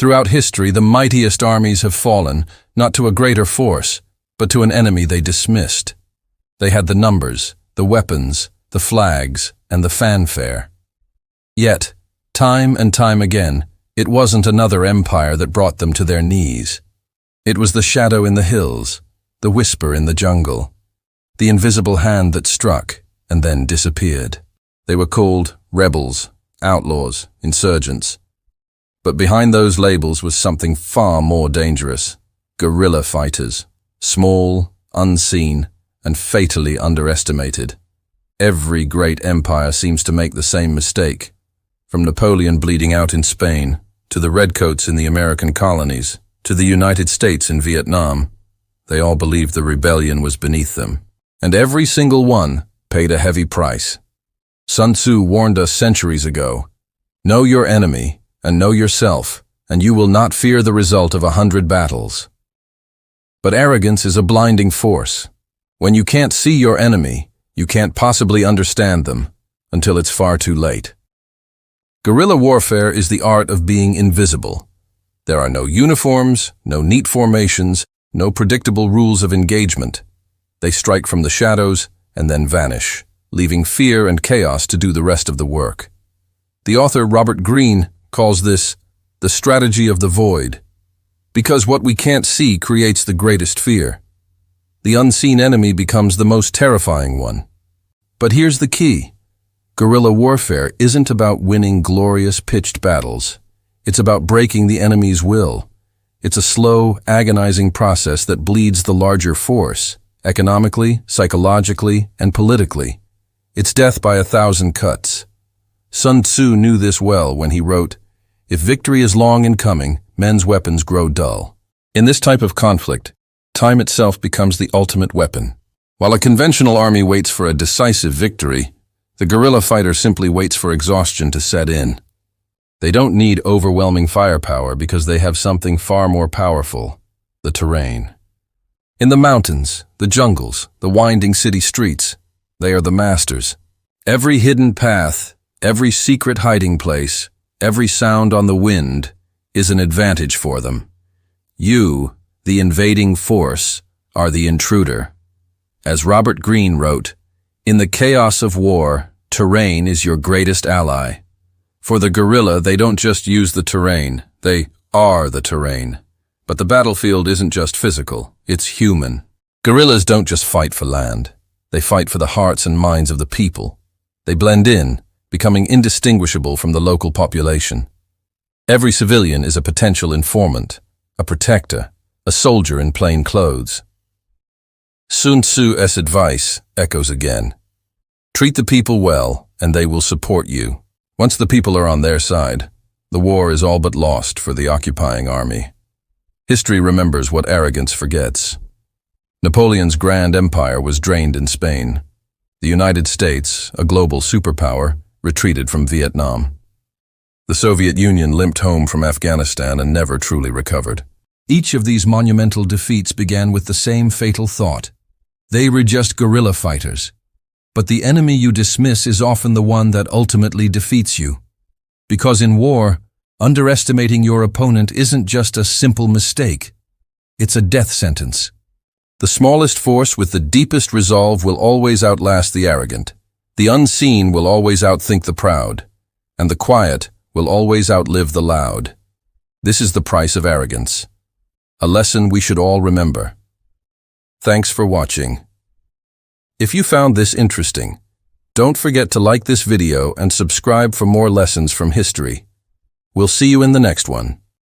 Throughout history, the mightiest armies have fallen, not to a greater force, but to an enemy they dismissed. They had the numbers, the weapons, the flags, and the fanfare. Yet, time and time again, it wasn't another empire that brought them to their knees. It was the shadow in the hills, the whisper in the jungle, the invisible hand that struck and then disappeared. They were called rebels, outlaws, insurgents. But behind those labels was something far more dangerous: guerrilla fighters, small, unseen, and fatally underestimated. Every great empire seems to make the same mistake. From Napoleon bleeding out in Spain, to the redcoats in the American colonies, to the United States in Vietnam, they all believed the rebellion was beneath them. And every single one paid a heavy price. Sun Tzu warned us centuries ago, "Know your enemy and know yourself, and you will not fear the result of 100 battles." But arrogance is a blinding force. When you can't see your enemy, you can't possibly understand them until it's far too late. Guerrilla warfare is the art of being invisible. There are no uniforms, no neat formations, no predictable rules of engagement. They strike from the shadows and then vanish, leaving fear and chaos to do the rest of the work. The author Robert Greene calls this the strategy of the void, because what we can't see creates the greatest fear. The unseen enemy becomes the most terrifying one. But here's the key. Guerrilla warfare isn't about winning glorious pitched battles. It's about breaking the enemy's will. It's a slow, agonizing process that bleeds the larger force, economically, psychologically, and politically. It's death by 1,000 cuts. Sun Tzu knew this well when he wrote, "If victory is long in coming, men's weapons grow dull." In this type of conflict, time itself becomes the ultimate weapon. While a conventional army waits for a decisive victory, the guerrilla fighter simply waits for exhaustion to set in. They don't need overwhelming firepower because they have something far more powerful: the terrain. In the mountains, the jungles, the winding city streets, they are the masters. Every hidden path, every secret hiding place, every sound on the wind is an advantage for them. You, the invading force, are the intruder. As Robert Greene wrote, "In the chaos of war, terrain is your greatest ally." For the guerrilla, they don't just use the terrain, they are the terrain. But the battlefield isn't just physical, it's human. Guerrillas don't just fight for land. They fight for the hearts and minds of the people. They blend in, becoming indistinguishable from the local population. Every civilian is a potential informant, a protector, a soldier in plain clothes. Sun Tzu's advice echoes again. Treat the people well, and they will support you. Once the people are on their side, the war is all but lost for the occupying army. History remembers what arrogance forgets. Napoleon's grand empire was drained in Spain. The United States, a global superpower, retreated from Vietnam. The Soviet Union limped home from Afghanistan and never truly recovered. Each of these monumental defeats began with the same fatal thought. They were just guerrilla fighters. But the enemy you dismiss is often the one that ultimately defeats you. Because in war, underestimating your opponent isn't just a simple mistake. It's a death sentence. The smallest force with the deepest resolve will always outlast the arrogant. The unseen will always outthink the proud. And the quiet will always outlive the loud. This is the price of arrogance. A lesson we should all remember. Thanks for watching. If you found this interesting, don't forget to like this video and subscribe for more lessons from history. We'll see you in the next one.